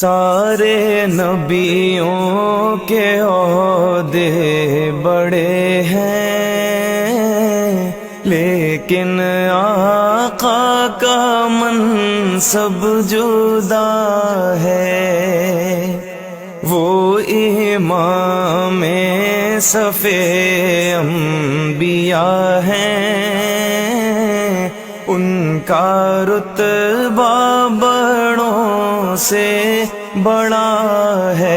سارے نبیوں کے عہدے بڑے ہیں، لیکن آقا کا منصب جدا ہے۔ وہ امام صف انبیاء ہیں، ان کا رتبہ بڑوں سے بڑا ہے۔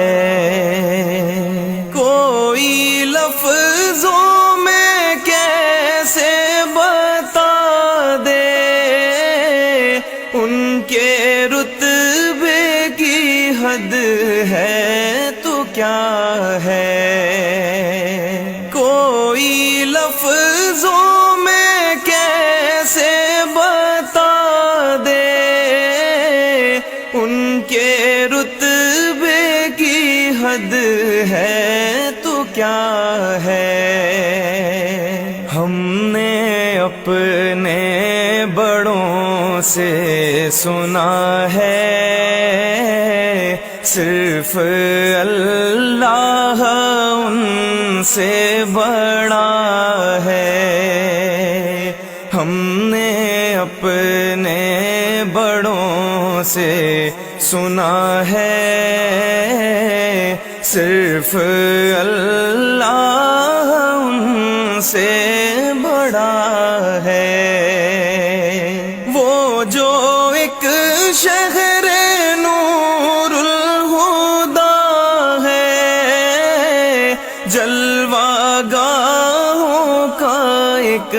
کوئی لفظوں میں کیسے بتا دے ان کے رتبے کی حد ہے تو کیا ہے۔ کوئی لفظوں میں کیسے بتا دے ان کے رتبے کی حد ہے تو کیا ہے۔ ہم نے اپنے بڑوں سے سنا ہے، صرف اللہ ان سے بڑا ہے۔ ہم نے اپنے بڑوں سے سنا ہے، صرف اللہ ان سے بڑا ہے۔ وہ جو ایک شہر نور الہدا ہے، جلوہ گاہوں کا ایک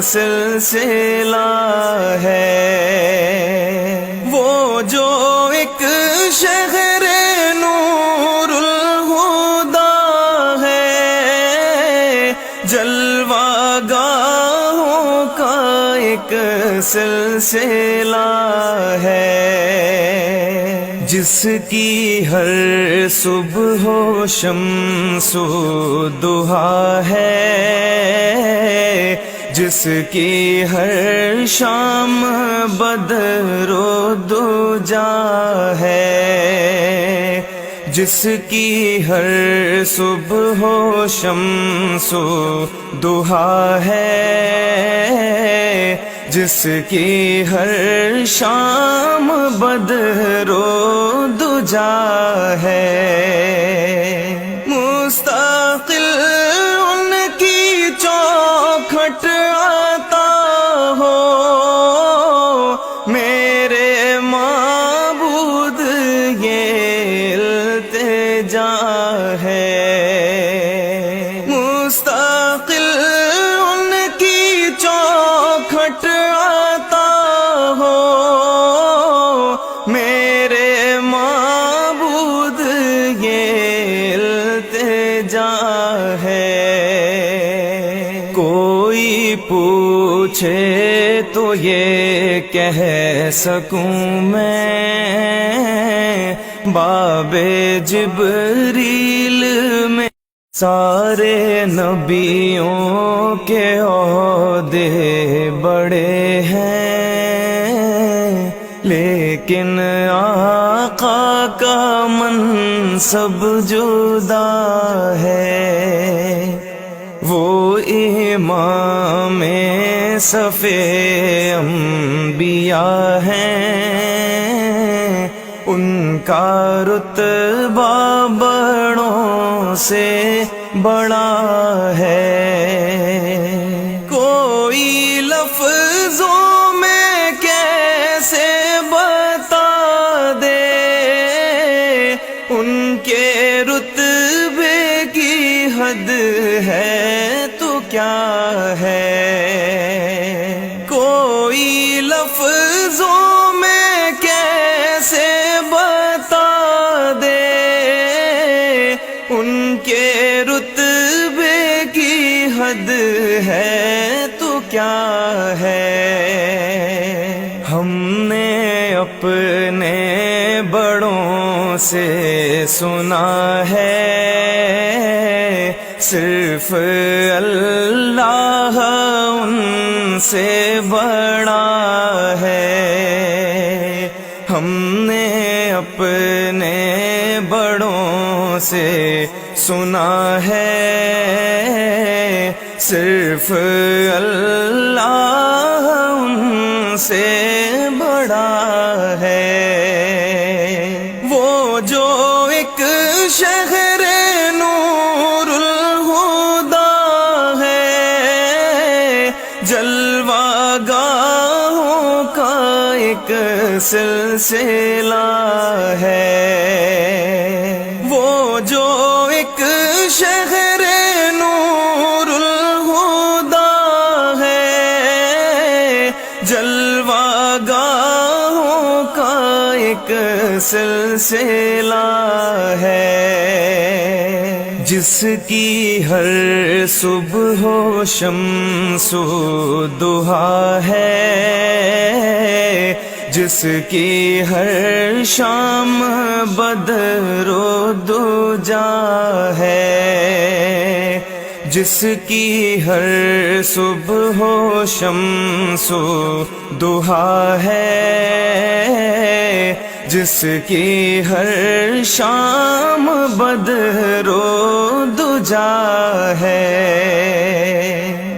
سلسلہ ہے۔ وہ جو ایک شہر نور الہدا ہے، جلوہ گاہوں کا ایک سلسلہ ہے۔ جس کی ہر صبح و شمس و ضحیٰ ہے، جس کی ہر شام بدر و دجا ہے، جس کی ہر صبح و شمس و ضحیٰ ہے، جس کی ہر شام بدر و دجا ہے۔ مستقل ان کی چوکھٹ آتا ہو، میرے معبود یہ التجا ہے۔ مستقل ان کی چوکھٹ آتا ہو، میرے معبود یہ التجا ہے۔ کوئی پوچھے تو یہ کہہ سکوں میں، باب جبریل میں سارے نبیوں کے عہدے بڑے ہیں، لیکن آقا کا منصب جدا ہے۔ وہ امام صف انبیاء ہیں، ان کا رتبہ بڑوں سے بڑا ہے۔ کوئی لفظوں میں کیسے بتا دے ان کے رتبے کی حد ہے تو کیا ہے۔ کوئی لفظوں میں کیسے بتا دے ان کے رتبے کی حد ہے تو کیا ہے۔ ہم نے اپنے بڑوں سے سنا ہے، صرف اللہ ان سے بڑا ہے۔ ہم نے اپنے اپنے بڑوں سے سنا ہے، صرف اللہ ان سے بڑا ہے۔ وہ جو ایک شہر نور الہدا ہے، جلوہ گاہوں کا ایک سلسلہ ہے۔ وہ جو ایک شہر نور الہدا ہے، جلوہ گاہوں کا ایک سلسلہ ہے۔ جس کی ہر صبح و شمس و ضحیٰ ہے، جس کی ہر شام بدر و دجا ہے، جس کی ہر صبح و شمس و ضحیٰ ہے، جس کی ہر شام بدر و دجا ہے،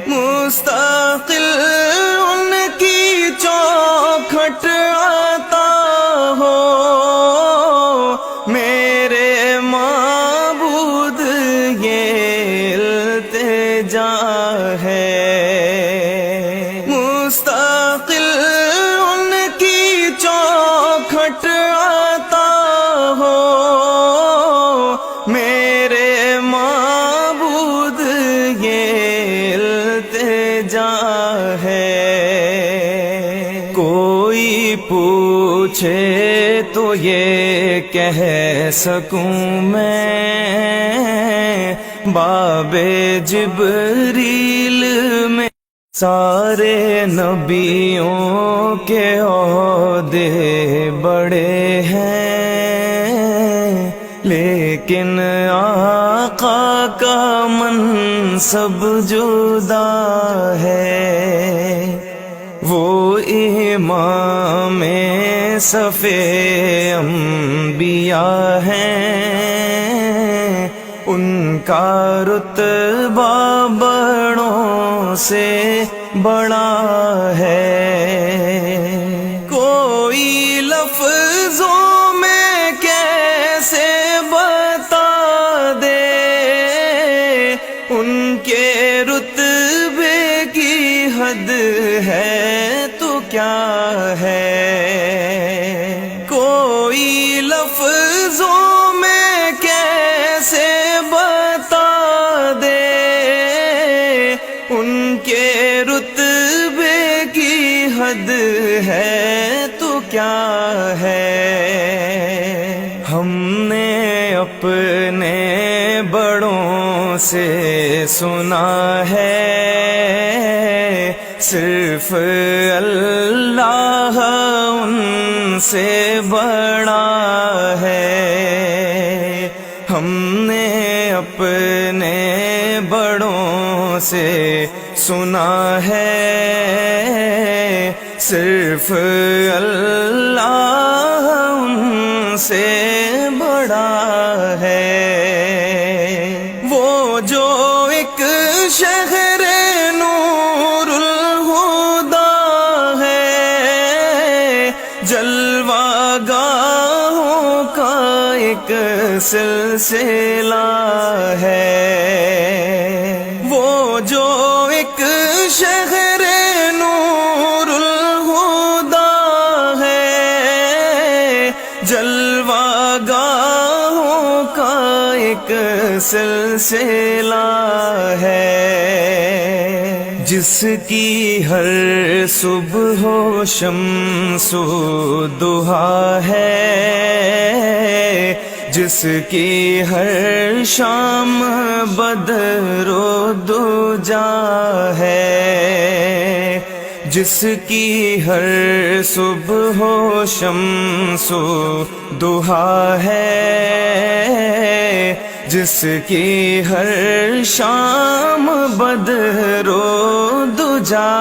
مستقل ان کی چوکھٹ عطا ہو، میرے معبود یہ التجا ہے۔ مستقل ان کی چوکھٹ عطا ہو، میرے معبود یہ التجا ہے۔ کوئی پوچھے تو یہ کہہ سکوں میں، باب جبریل میں سارے نبیوں کے عہدے بڑے ہیں، لیکن آقا کا منصب جدا ہے۔ وہ امام صف انبیاء ہیں، ان کا رتبہ بڑوں سے بڑا ہے۔ کوئی لفظوں میں کیسے بتا دے ان کے رتبے کی حد ہے تو کیا ہے۔ کوئی لفظوں میں کیسے بتا دے ان کے رتبے کی حد ہے تو کیا ہے۔ ہم نے اپنے بڑوں سے سنا ہے، صرف اللہ ان سے بڑا ہے۔ ہم نے اپنے بڑوں سے سنا ہے، صرف اللہ ان سے بڑا ہے۔ وہ جو ایک شہر نور الہدا ہے، جلوہ گاہوں کا ایک سلسلہ ہے۔ وہ جو ایک شہر نور الہدا ہے، جلوہ گاہوں کا ایک سلسلہ ہے۔ جس کی ہر صبح و شمس و ضحیٰ ہے، جس کی ہر شام بدر و دجا ہے، جس کی ہر صبح و شمس و ضحیٰ ہے، جس کی ہر شام بدر و دجا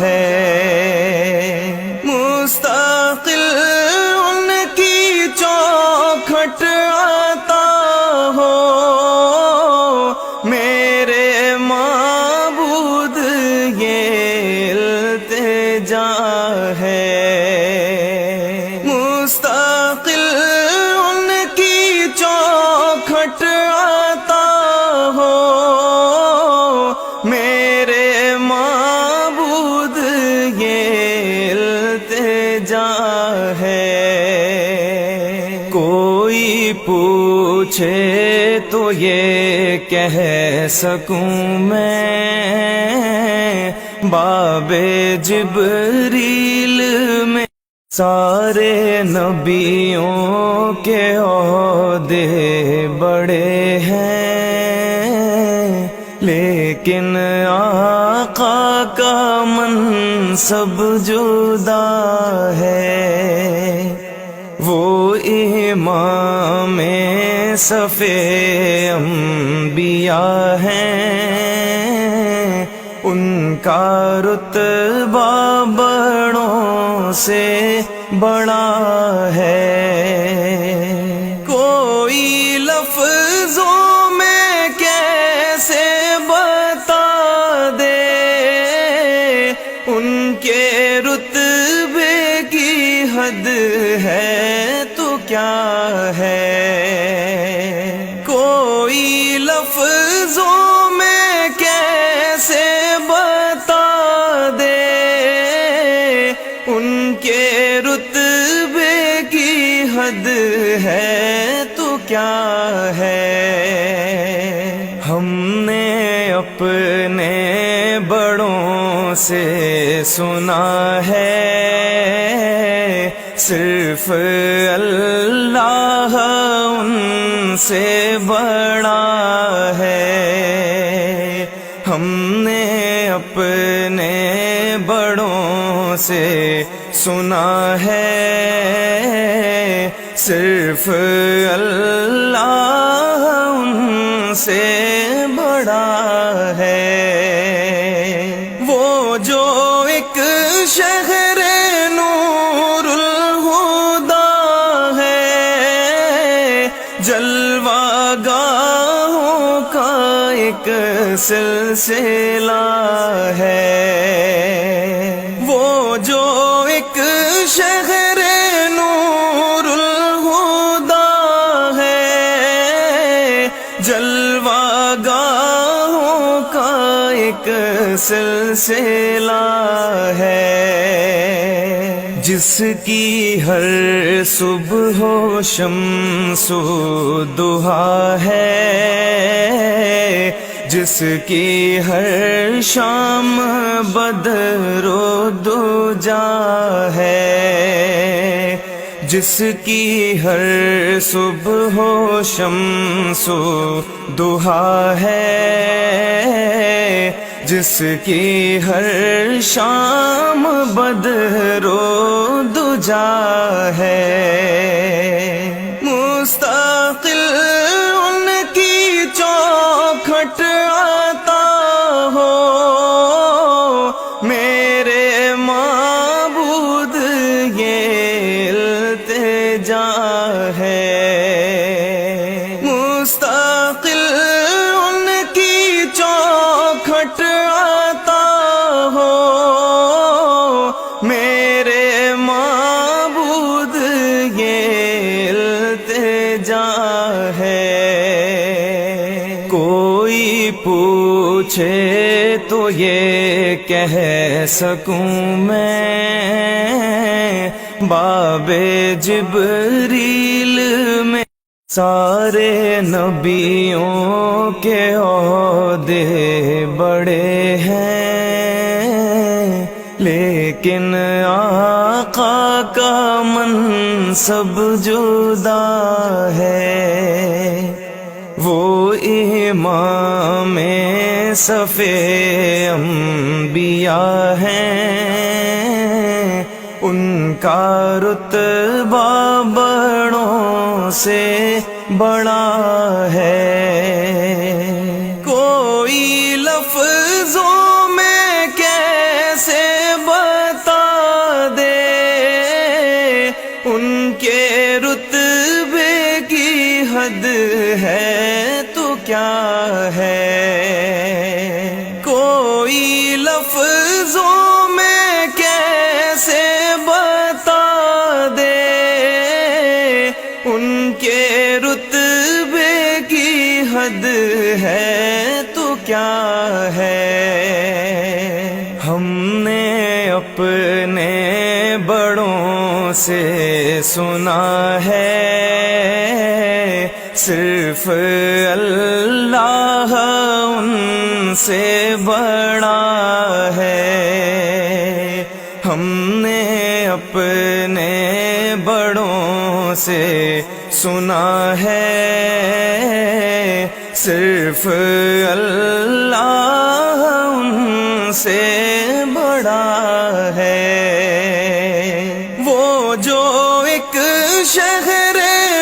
ہے، مستقل ان کی کوئی پوچھے تو یہ کہہ سکوں میں، باب جبریل میں سارے نبیوں کے عہدے بڑے ہیں، لیکن آقا کا منصب جدا ہے۔ وہ امام صف انبیاء ہیں، ان کا رتبہ بڑوں سے بڑا ہے۔ کوئی لفظوں میں کیسے بتا دے ان کے رتبے کی حد ہے تو کیا ہے۔ کوئی لفظوں میں کیسے بتا دے ان کے رتبے کی حد ہے تو کیا ہے۔ ہم نے اپنے بڑوں سے سنا ہے، صرف اللہ ان سے بڑا ہے۔ ہم نے اپنے بڑوں سے سنا ہے، صرف اللہ ان سے بڑا ہے۔ وہ جو ایک شہر نور الہدا ہے، جلوہ گاہوں کا ایک سلسلہ ہے۔ وہ جو ایک شہر نور الہدا ہے، جلوہ گاہوں کا ایک سلسلہ ہے۔ جس کی ہر صبح و شمس و ضحیٰ ہے، جس کی ہر شام بدر و دجا ہے، جس کی ہر صبح و شمس و ضحیٰ ہے، جس کی ہر شام بدر و دجا ہے۔ مستقل ان کی چوکھٹ آتا ہو، میرے معبود یہ التجا ہے۔ مستقل ان کی چوکھٹ آتا ہو، میرے معبود یہ التجا ہے۔ کوئی پوچھے تو یہ کہہ سکوں میں، باب جبریل میں سارے نبیوں کے عہدے بڑے ہیں، لیکن آقا کا منصب جدا ہے۔ وہ امام صف انبیاء ہیں، ان کا رتبہ بڑوں سے بڑا ہے۔ کوئی لفظوں میں کیسے بتا دے ان کے رتبے کی حد ہے تو کیا ہے۔ کوئی لفظوں میں کیسے بتا دے ان کے رتبے کی حد ہے تو کیا ہے۔ ہم نے اپنے بڑوں سے سنا ہے، صرف اللہ ان سے بڑا ہے۔ ہم نے اپنے بڑوں سے سنا ہے، صرف اللہ ان سے بڑا ہے۔ وہ جو ایک شہر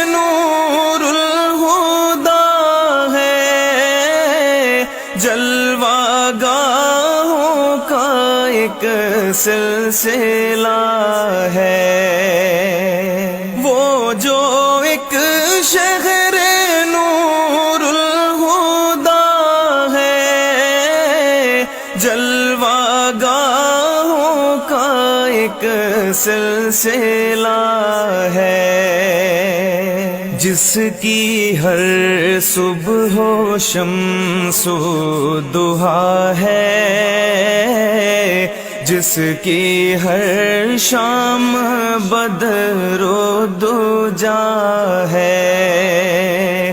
نور الہدا ہے، جلوہ گاہوں کا ایک سلسلہ ہے۔ وہ جو ایک شہر نور الہدا ہے، جلوہ گاہوں کا ایک سلسلہ ہے۔ جس کی ہر صبح و شمس و ضحیٰ ہے، جس کی ہر شام بدر و دجا ہے،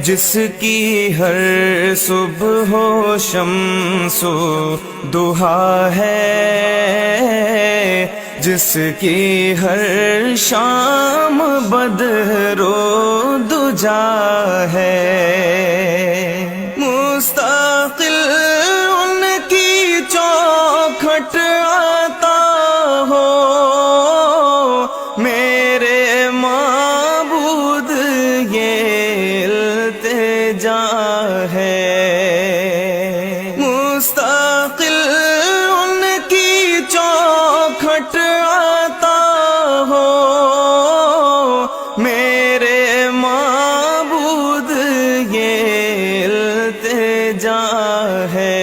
جس کی ہر صبح و شمس و ضحیٰ ہے، جس کی ہر شام بدر و دجا ہے۔ مستقل ان کی چوکھٹ آتا ہو، میرے معبود یہ التجا ہے۔ مستقل ان کی چوکھٹ آتا ہو، میرے معبود یہ التجا ہے۔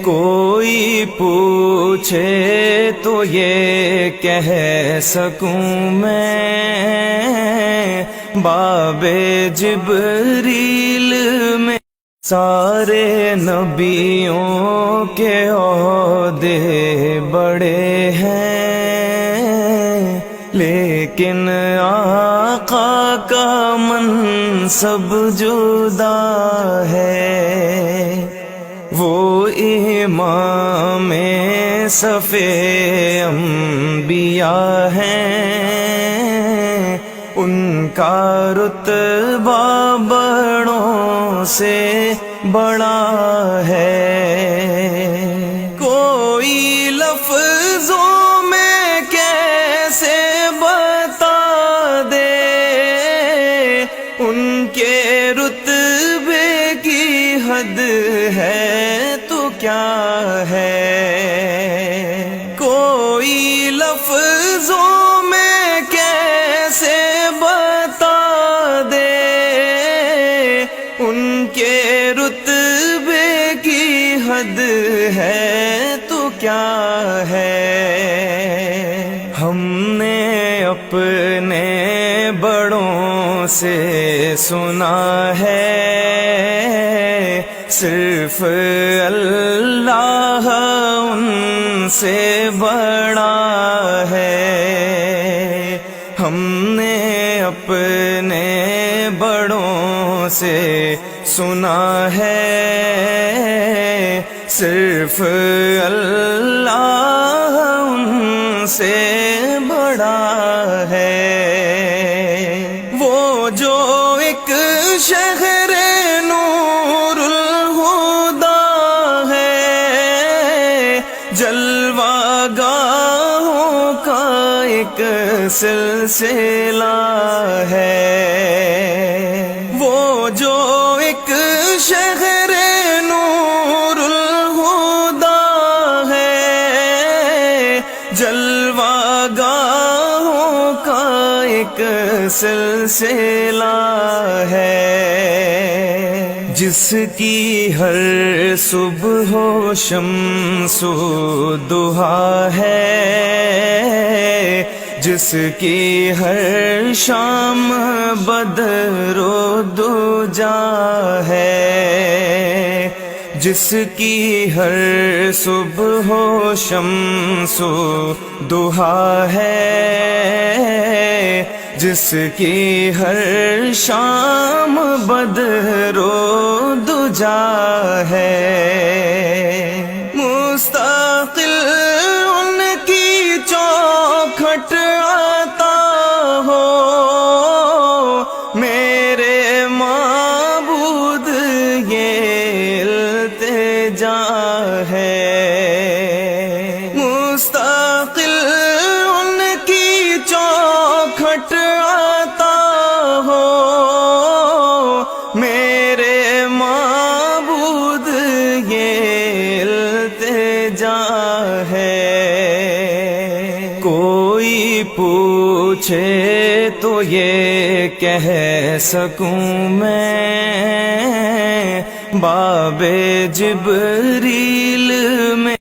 کوئی پوچھے تو یہ کہہ سکوں میں، باب جبریل میں سارے نبیوں کے عہدے بڑے ہیں، لیکن آقا کا منصب جدا ہے۔ وہ امام صف انبیاء ہیں، ان کا رتبہ بڑوں سے بڑا ہے۔ کوئی لفظوں میں کیسے بتا دے، ان کے رتبے کی حد ہے تو کیا ہے۔ کوئی لفظوں میں کیسے بتا دے، ان کے رتبے کی حد ہے تو کیا ہے۔ ہم نے اپنے بڑوں سے سنا ہے، صرف اللہ ان سے بڑا ہے۔ ہم نے اپنے بڑوں سے سنا ہے، صرف اللہ ان سے بڑا ہے۔ وہ جو ایک شہر نور الہدا ہے، جلوہ گاہوں کا ایک سلسلہ ہے۔ وہ جو ایک شہر نور الہدا ہے، جلوہ گاہوں کا ایک سلسلہ ہے۔ جس کی ہر صبح و شمس و ضحیٰ ہے، جس کی ہر شام بدر و دجا ہے، جس کی ہر صبح و شمس و ضحیٰ ہے، جس کی ہر شام بدر و دجا ہے، مستقل ان کی چوکھٹ عطا ہو، میرے معبود یہ التجا ہے، مستقل ان کی چوکھٹ عطا ہو، میرے معبود یہ التجا ہے۔ کوئی پوچھے تو یہ کہہ سکوں میں، باب جبریل میں